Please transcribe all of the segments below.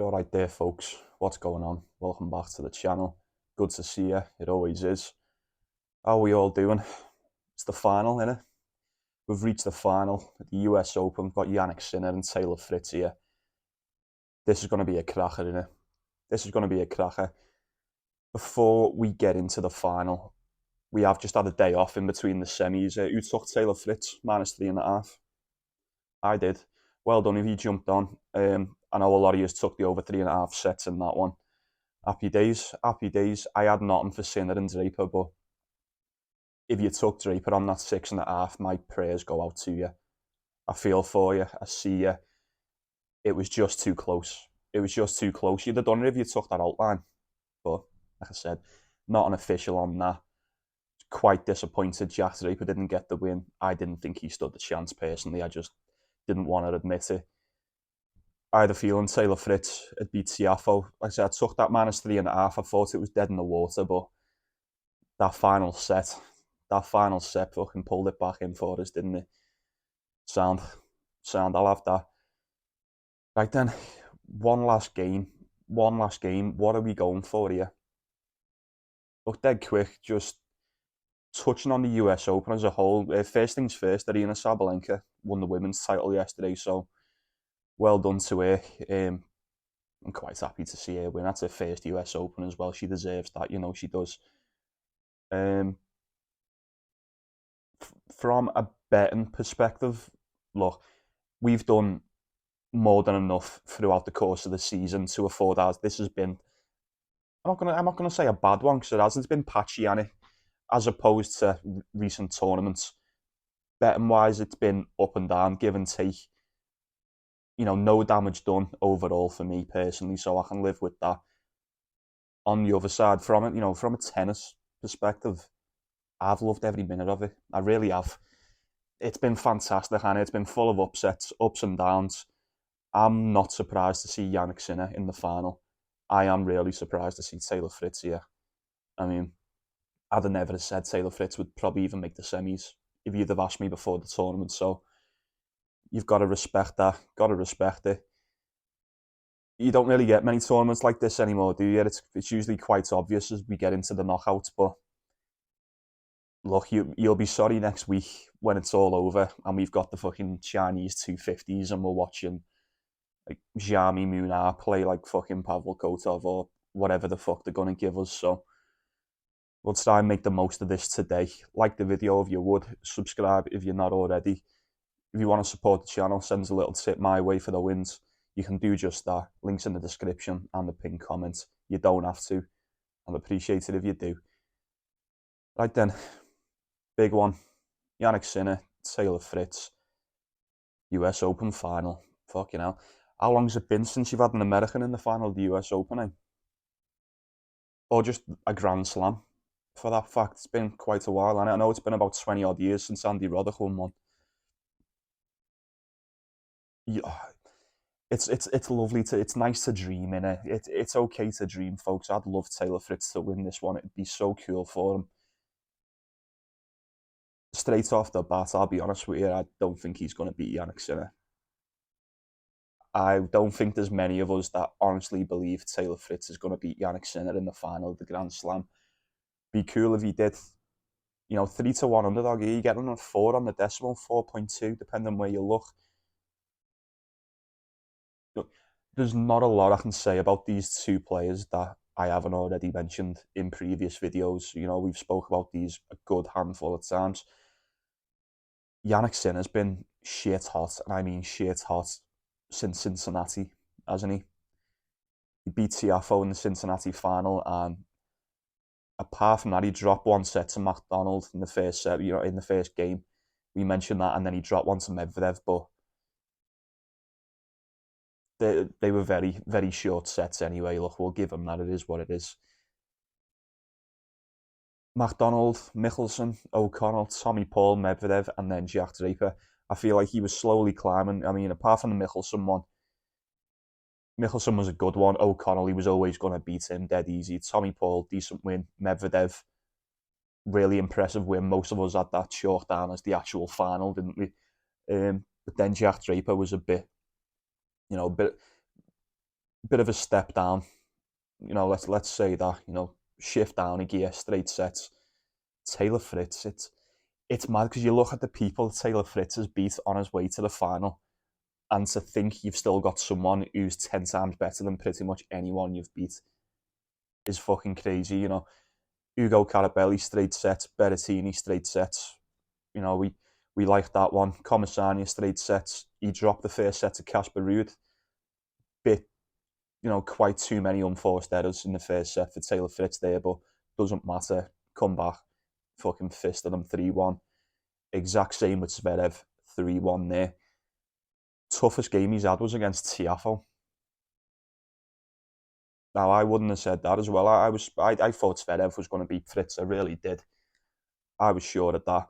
All right there, folks. What's going on? Welcome back to the channel. Good to see you. It always is. How are we all doing? It's the final, innit? We've reached the final at the US Open. We've got Jannik Sinner and Taylor Fritz here. This is going to be a cracker, innit? This is going to be a cracker. Before we get into the final, we have just had a day off in between the semis. Who took Taylor Fritz? -3.5. I did. Well done if you jumped on. I know a lot of you took the over 3.5 sets in that one. Happy days, happy days. I had nothing for Sinner and Draper, but if you took Draper on that 6.5, my prayers go out to you. I feel for you. I see you. It was just too close. It was just too close. You'd have done it if you took that outline, but like I said, not an official on that. Quite disappointed Jack Draper didn't get the win. I didn't think he stood the chance personally. I just didn't want to admit it. I had a feeling Taylor Fritz had beat Tiafoe. Like I said, I took that -3.5. I thought it was dead in the water, but that final set fucking pulled it back in for us, didn't it? Sound, I'll have that. Right then, one last game. What are we going for here? Look, dead quick, just touching on the US Open as a whole. First things first, Arina Sabalenka won the women's title yesterday, so well done to her. I'm quite happy to see her win. That's her first US Open as well. She deserves that, she does. Um, from a betting perspective, look, we've done more than enough throughout the course of the season to afford ours. This has been, I'm not gonna say a bad one because it hasn't. It's been patchy, and as opposed to recent tournaments. Betting wise, it's been up and down, give and take. No damage done overall for me personally, so I can live with that. On the other side, from it, from a tennis perspective, I've loved every minute of it. I really have. It's been fantastic, and it's been full of upsets, ups and downs. I'm not surprised to see Jannik Sinner in the final. I am really surprised to see Taylor Fritz here. I mean, I'd have never said Taylor Fritz would probably even make the semis if you'd have asked me before the tournament. So you've got to respect that. Got to respect it. You don't really get many tournaments like this anymore, do you? It's usually quite obvious as we get into the knockouts. But look, you'll be sorry next week when it's all over and we've got the fucking Chinese 250s and we're watching like Jami Munar play like fucking Pavel Kotov or whatever the fuck they're gonna give us. So we'll try and make the most of this today. Like the video if you would, subscribe if you're not already. If you want to support the channel, send us a little tip my way for the wins. You can do just that. Links in the description and the pinned comment. You don't have to. I'll appreciate it if you do. Right then, big one. Jannik Sinner, Taylor Fritz, US Open final. Fucking hell. How long's it been since you've had an American in the final of the US Open, eh? Or just a Grand Slam? For that fact, it's been quite a while, and I know it's been about 20 odd years since Andy Roddick won one. Yeah, it's lovely it's nice to dream in it. It's okay to dream, folks. I'd love Taylor Fritz to win this one. It'd be so cool for him. Straight off the bat, I'll be honest with you, I don't think he's going to beat Jannik Sinner. I don't think there's many of us that honestly believe Taylor Fritz is going to beat Jannik Sinner in the final of the Grand Slam. Be cool if he did. 3-1 underdog. You get on a 4 on the decimal, 4.2, depending on where you look. There's not a lot I can say about these two players that I haven't already mentioned in previous videos. We've spoke about these a good handful of times. Jannik Sinner's been shit hot, and I mean shit hot, since Cincinnati, hasn't he? He beat Tiafoe in the Cincinnati final, and apart from that, he dropped one set to McDonald in the first set. In the first game, we mentioned that, and then he dropped one to Medvedev, but they were very, very short sets anyway. Look, we'll give him that. It is what it is. McDonald, Mickelson, O'Connell, Tommy Paul, Medvedev, and then Jack Draper. I feel like he was slowly climbing. I mean, apart from the Mickelson one, Mickelson was a good one. O'Connell, he was always going to beat him dead easy. Tommy Paul, decent win. Medvedev, really impressive win. Most of us had that chalked down as the actual final, didn't we? But then Jack Draper was a bit bit of a step down. Let's say that. Shift down a gear, straight sets. Taylor Fritz, it's mad because you look at the people Taylor Fritz has beat on his way to the final, and to think you've still got someone who's 10 times better than pretty much anyone you've beat is fucking crazy. Ugo Carabelli straight sets, Berrettini straight sets. We liked that one. Commissania straight sets. He dropped the first set to Casper Ruud. Bit, quite too many unforced errors in the first set for Taylor Fritz there, but doesn't matter. Come back, fucking fisted them 3-1. Exact same with Zverev, 3-1 there. Toughest game he's had was against Tiafoe. Now, I wouldn't have said that as well. I thought Zverev was going to beat Fritz. I really did. I was sure of that.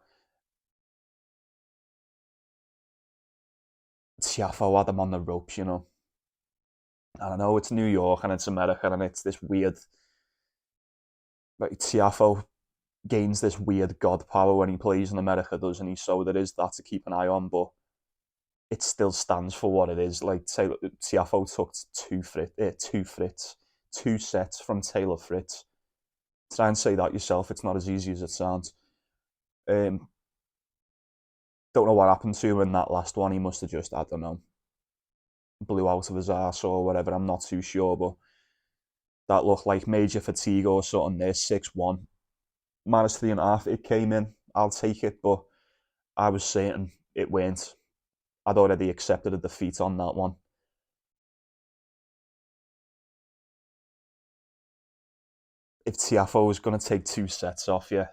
Tiafoe had him on the ropes. I don't know, it's New York and it's America and it's this weird. Like, Tiafoe gains this weird god power when he plays in America, doesn't he? So there is that to keep an eye on, but it still stands for what it is. Like, Tiafoe took two sets from Taylor Fritz. Try and say that yourself. It's not as easy as it sounds. Um, don't know what happened to him in that last one. He must have just, I don't know, blew out of his ass or whatever. I'm not too sure, but that looked like major fatigue or something there. 6-1. -3.5. It came in. I'll take it, but I was saying it weren't. I'd already accepted a defeat on that one. If Tiafoe was going to take two sets off you,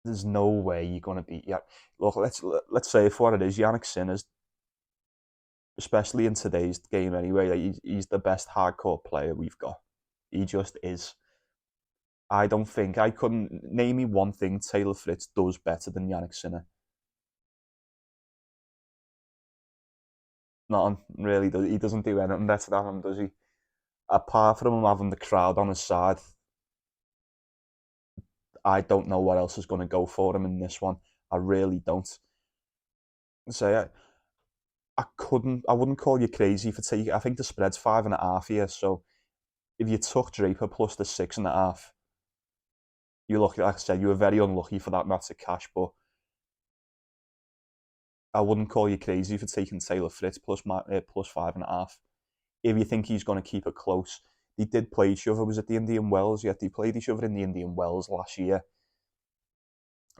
there's no way you're going to beat. Yeah, look, let's say for what it is, Jannik Sinner's, especially in today's game anyway, like, he's the best hardcore player we've got. He just is. I don't think I couldn't name me one thing Taylor Fritz does better than Jannik Sinner. Nothing really. He doesn't do anything better than him, does he? Apart from him having the crowd on his side, I don't know what else is going to go for him in this one. I really don't. So I wouldn't call you crazy for taking. I think the spread's 5.5 here. So if you took Draper plus the 6.5, like I said, you were very unlucky for that not to cash. But I wouldn't call you crazy for taking Taylor Fritz plus 5.5. If you think he's going to keep it close, they did play each other. Was it the Indian Wells? Yeah, they played each other in the Indian Wells last year.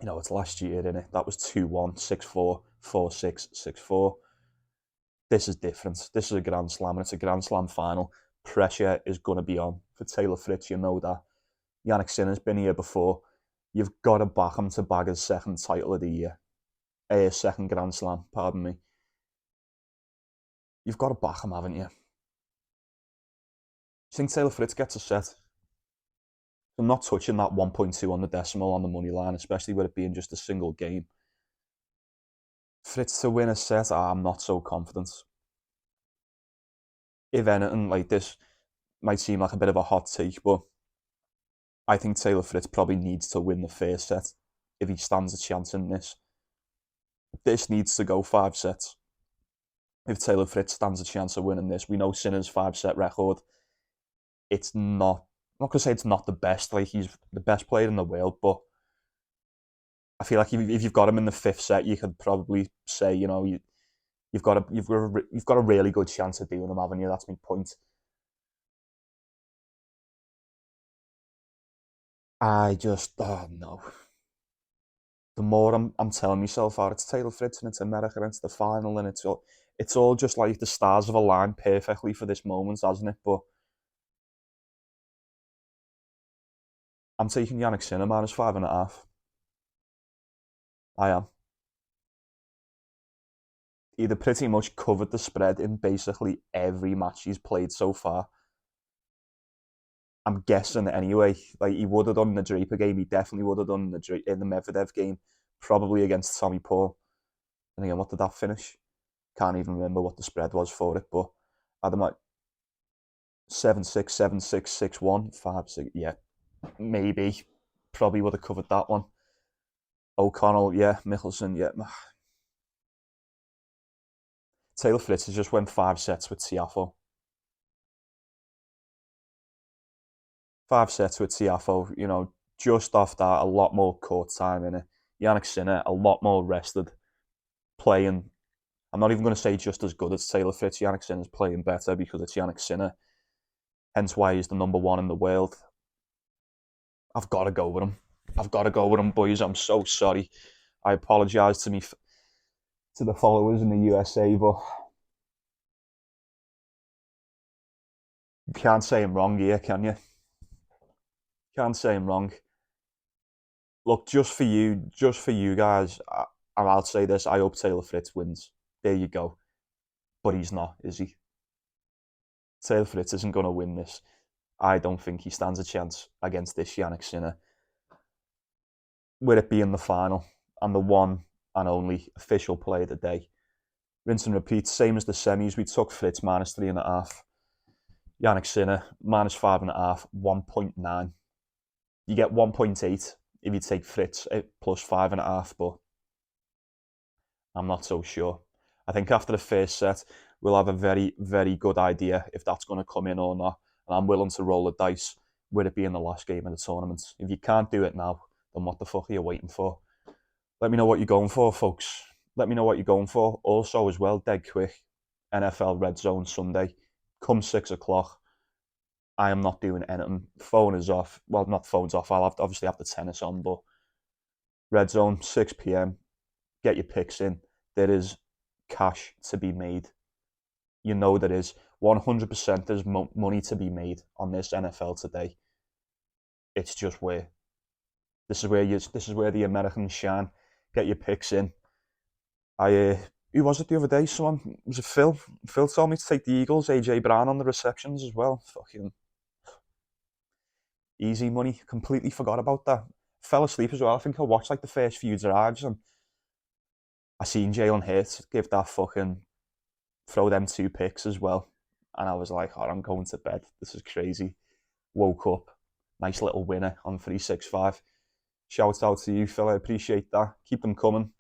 It's last year, isn't it? That was 2-1, 6-4, 4-6, 6-4. This is different. This is a Grand Slam, and it's a Grand Slam final. Pressure is going to be on for Taylor Fritz. You know that. Jannik Sinner's been here before. You've got to back him to bag his second title of the year. Second Grand Slam, pardon me. You've got to back him, haven't you? Do you think Taylor Fritz gets a set? I'm not touching that 1.2 on the decimal on the money line, especially with it being just a single game. Fritz to win a set, I'm not so confident. If anything, like, this might seem like a bit of a hot take, but I think Taylor Fritz probably needs to win the first set if he stands a chance in this. This needs to go 5 sets. If Taylor Fritz stands a chance of winning this, we know Sinner's 5 set record. It's not. I'm not gonna say it's not the best. Like, he's the best player in the world, but I feel like if you've got him in the fifth set, you could probably say, you've got a really good chance of doing him, haven't you? That's my point. Oh no. The more I'm telling myself, it's Taylor Fritz and it's America and it's the final and it's all just like the stars have aligned perfectly for this moment, hasn't it? But I'm taking Jannik Sinner -5.5. I am. He'd pretty much covered the spread in basically every match he's played so far. I'm guessing anyway. Like, he would have done in the Draper game. He definitely would have done in the Medvedev game, probably against Tommy Paul. And again, what did that finish? Can't even remember what the spread was for it, but I'd like 7-6, 7-6, 6-1, 5-6. Yeah, maybe. Probably would have covered that one. O'Connell, yeah. Mickelson, yeah. Taylor Fritz has just went 5 sets with Tiafoe. 5 sets with Tiafo, just off that, a lot more court time in it. Jannik Sinner, a lot more rested, playing. I'm not even going to say just as good as Taylor Fritz. Jannik Sinner's playing better because it's Jannik Sinner. Hence why he's the #1 in the world. I've got to go with him. I've got to go with him, boys. I'm so sorry. I apologise to the followers in the USA, but you can't say I'm wrong here, can you? Can't say I'm wrong. Look, just for you guys, I'll say this. I hope Taylor Fritz wins. There you go. But he's not, is he? Taylor Fritz isn't going to win this. I don't think he stands a chance against this Jannik Sinner. With it being the final and the one and only official play of the day. Rinse and repeat, same as the semis. We took Fritz -3.5. Jannik Sinner -5.5, 1.9. You get 1.8 if you take Fritz plus 5.5, but I'm not so sure. I think after the first set, we'll have a very, very good idea if that's going to come in or not. And I'm willing to roll the dice with it being the last game of the tournament. If you can't do it now, then what the fuck are you waiting for? Let me know what you're going for, folks. Let me know what you're going for. Also, as well, dead quick, NFL Red Zone Sunday. Come 6 o'clock. I am not doing anything. Phone is off. Well, not phone's off. I'll obviously have the tennis on, but Red Zone, 6 p.m. Get your picks in. There is cash to be made. You know there is. 100% there's money to be made on this NFL today. It's just where. This is where the Americans shine. Get your picks in. Who was it the other day? Was it Phil? Phil told me to take the Eagles, AJ Brown on the receptions as well. Fucking easy money. Completely forgot about that. Fell asleep as well. I think I watched like the first few drives and I seen Jalen Hurts give that fucking throw them 2 picks as well. And I was like, oh, I'm going to bed. This is crazy. Woke up. Nice little winner on 365. Shout out to you, Phil. I appreciate that. Keep them coming.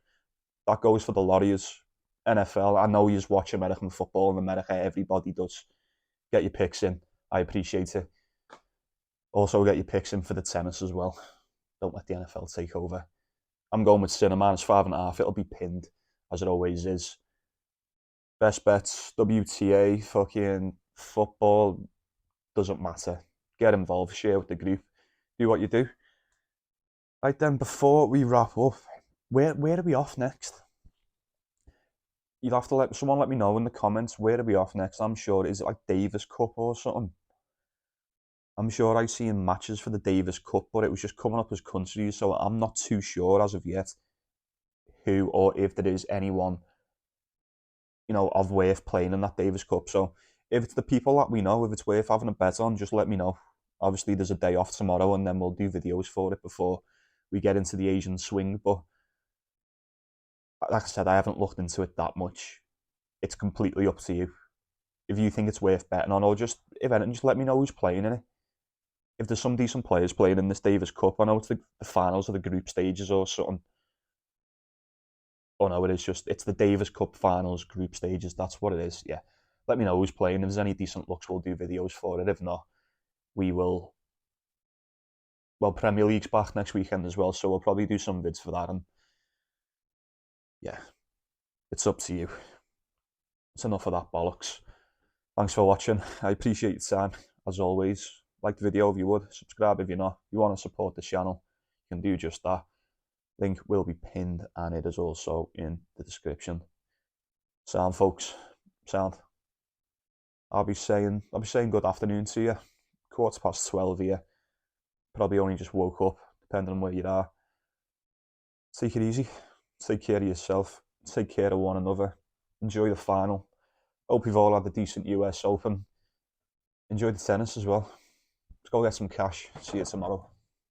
That goes for the Warriors. NFL. I know you just watch American football in America. Everybody does. Get your picks in. I appreciate it. Also, get your picks in for the tennis as well. Don't let the NFL take over. I'm going with Sinner -5.5. It'll be pinned, as it always is. Best bets, WTA, fucking football, doesn't matter. Get involved, share with the group, do what you do. Right then, before we wrap up, where are we off next? You'll have to let someone let me know in the comments, where are we off next? I'm sure, is it like Davis Cup or something? I'm sure I've seen matches for the Davis Cup, but it was just coming up as countries, so I'm not too sure as of yet who or if there is anyone of worth playing in that Davis Cup. So if it's the people that we know, if it's worth having a bet on, just let me know. Obviously, there's a day off tomorrow, and then we'll do videos for it before we get into the Asian swing. But like I said, I haven't looked into it that much. It's completely up to you. If you think it's worth betting on, or just if anything, just let me know who's playing in it. If there's some decent players playing in this Davis Cup, I know it's the finals of the group stages or something. Oh no, it's the Davis Cup finals group stages. That's what it is. Yeah. Let me know who's playing. If there's any decent looks, we'll do videos for it. If not, we will. Well, Premier League's back next weekend as well, so we'll probably do some vids for that. And yeah, it's up to you. It's enough of that bollocks. Thanks for watching. I appreciate your time, as always. Like the video if you would. Subscribe if you're not. If you want to support the channel, you can do just that. Link will be pinned and it is also in the description. Sound, folks. Sound. I'll be saying good afternoon to you. 12:15 here. Probably only just woke up, depending on where you are. Take it easy. Take care of yourself. Take care of one another. Enjoy the final. Hope you've all had a decent US Open. Enjoy the tennis as well. Let's go get some cash. See you tomorrow.